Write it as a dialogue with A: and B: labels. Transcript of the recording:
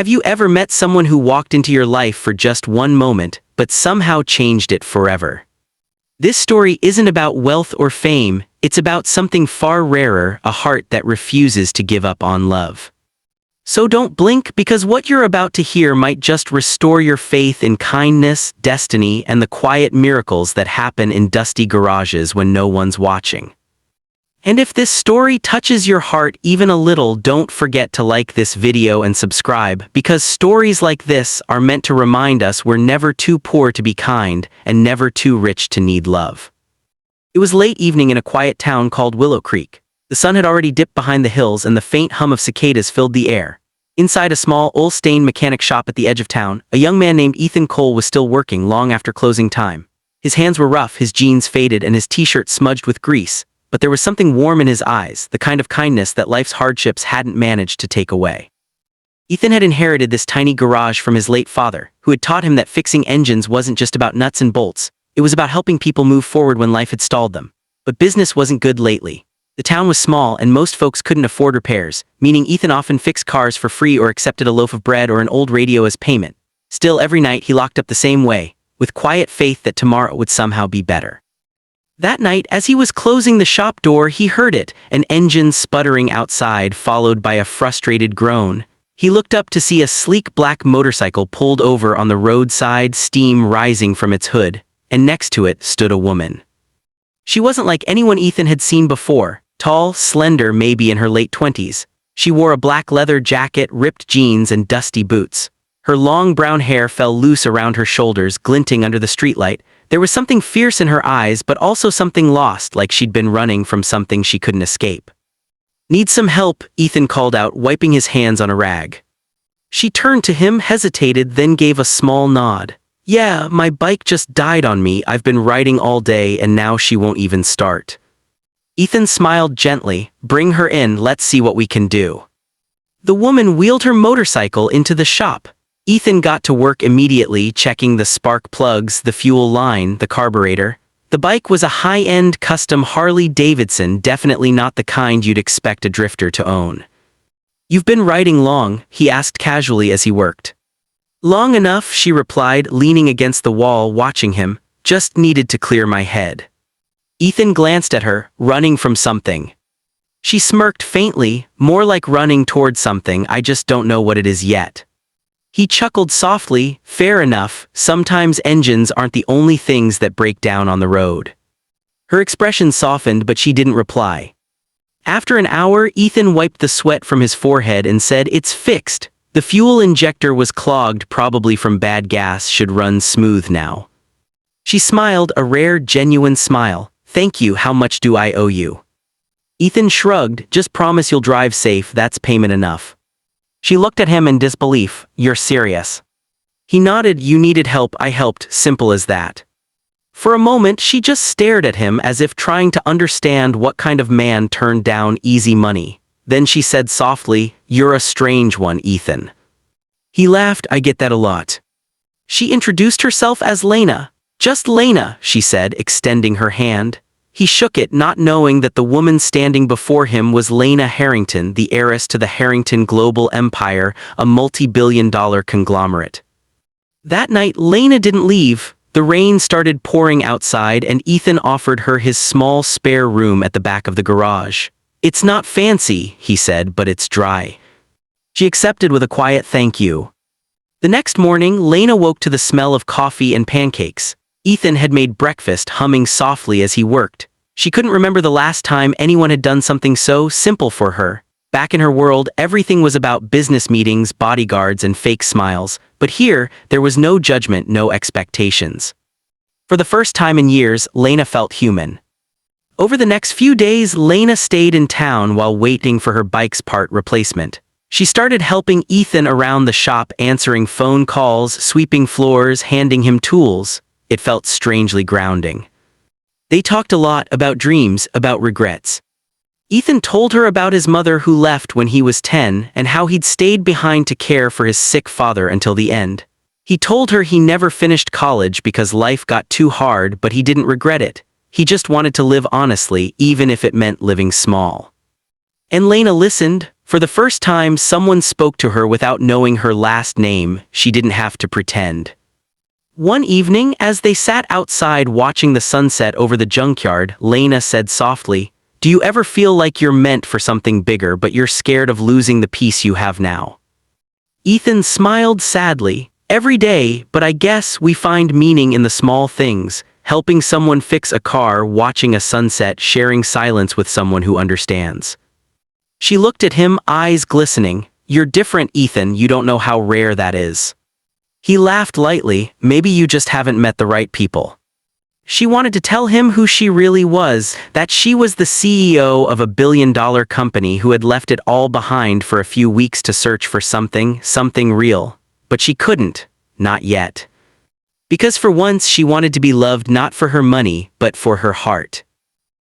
A: Have you ever met someone who walked into your life for just one moment, but somehow changed it forever? This story isn't about wealth or fame, it's about something far rarer, a heart that refuses to give up on love. So don't blink, because what you're about to hear might just restore your faith in kindness, destiny, and the quiet miracles that happen in dusty garages when no one's watching. And if this story touches your heart even a little, don't forget to like this video and subscribe, because stories like this are meant to remind us we're never too poor to be kind and never too rich to need love. It was late evening in a quiet town called Willow Creek. The sun had already dipped behind the hills and the faint hum of cicadas filled the air. Inside a small, oil-stained mechanic shop at the edge of town, a young man named Ethan Cole was still working long after closing time. His hands were rough, his jeans faded, and his t-shirt smudged with grease, but there was something warm in his eyes, the kind of kindness that life's hardships hadn't managed to take away. Ethan had inherited this tiny garage from his late father, who had taught him that fixing engines wasn't just about nuts and bolts, it was about helping people move forward when life had stalled them. But business wasn't good lately. The town was small and most folks couldn't afford repairs, meaning Ethan often fixed cars for free or accepted a loaf of bread or an old radio as payment. Still, every night he locked up the same way, with quiet faith that tomorrow would somehow be better. That night, as he was closing the shop door, he heard it, an engine sputtering outside, followed by a frustrated groan. He looked up to see a sleek black motorcycle pulled over on the roadside, steam rising from its hood, and next to it stood a woman. She wasn't like anyone Ethan had seen before, tall, slender, maybe in her late 20s. She wore a black leather jacket, ripped jeans, and dusty boots. Her long brown hair fell loose around her shoulders, glinting under the streetlight. There was something fierce in her eyes, but also something lost, like she'd been running from something she couldn't escape. "Need some help?" Ethan called out, wiping his hands on a rag. She turned to him, hesitated, then gave a small nod. "Yeah, my bike just died on me. I've been riding all day and now she won't even start." Ethan smiled gently. "Bring her in, let's see what we can do." The woman wheeled her motorcycle into the shop. Ethan got to work immediately, checking the spark plugs, the fuel line, the carburetor. The bike was a high-end custom Harley-Davidson, definitely not the kind you'd expect a drifter to own. "You've been riding long?" he asked casually as he worked. "Long enough," she replied, leaning against the wall, watching him. "Just needed to clear my head." Ethan glanced at her, running from something. She smirked faintly, "More like running towards something, I just don't know what it is yet." He chuckled softly. "Fair enough, sometimes engines aren't the only things that break down on the road." Her expression softened, but she didn't reply. After an hour, Ethan wiped the sweat from his forehead and said, "It's fixed. The fuel injector was clogged, probably from bad gas, should run smooth now." She smiled, a rare, genuine smile. "Thank you, how much do I owe you?" Ethan shrugged. "Just promise you'll drive safe, that's payment enough." She looked at him in disbelief. "You're serious?" He nodded. "You needed help, I helped, simple as that." For a moment, she just stared at him as if trying to understand what kind of man turned down easy money. Then she said softly, "You're a strange one, Ethan." He laughed. "I get that a lot." She introduced herself as Lena. "Just Lena," she said, extending her hand. He shook it, not knowing that the woman standing before him was Lena Harrington, the heiress to the Harrington global empire, a multi-billion-dollar conglomerate. That night, Lena didn't leave. The rain started pouring outside, and Ethan offered her his small spare room at the back of the garage. "It's not fancy," he said, "but it's dry." She accepted with a quiet thank you. The next morning, Lena woke to the smell of coffee and pancakes. Ethan had made breakfast, humming softly as he worked. She couldn't remember the last time anyone had done something so simple for her. Back in her world, everything was about business meetings, bodyguards, and fake smiles. But here, there was no judgment, no expectations. For the first time in years, Lena felt human. Over the next few days, Lena stayed in town while waiting for her bike's part replacement. She started helping Ethan around the shop, answering phone calls, sweeping floors, handing him tools. It felt strangely grounding. They talked a lot about dreams, about regrets. Ethan told her about his mother who left when he was 10 and how he'd stayed behind to care for his sick father until the end. He told her he never finished college because life got too hard, but he didn't regret it. He just wanted to live honestly, even if it meant living small. And Lena listened. For the first time, someone spoke to her without knowing her last name. She didn't have to pretend. One evening, as they sat outside watching the sunset over the junkyard, Lena said softly, "Do you ever feel like you're meant for something bigger but you're scared of losing the peace you have now?" Ethan smiled sadly. "Every day, but I guess we find meaning in the small things, helping someone fix a car, watching a sunset, sharing silence with someone who understands." She looked at him, eyes glistening. "You're different, Ethan, you don't know how rare that is." He laughed lightly. "Maybe you just haven't met the right people." She wanted to tell him who she really was, that she was the CEO of a billion-dollar company who had left it all behind for a few weeks to search for something real. But she couldn't, not yet. Because for once she wanted to be loved not for her money, but for her heart.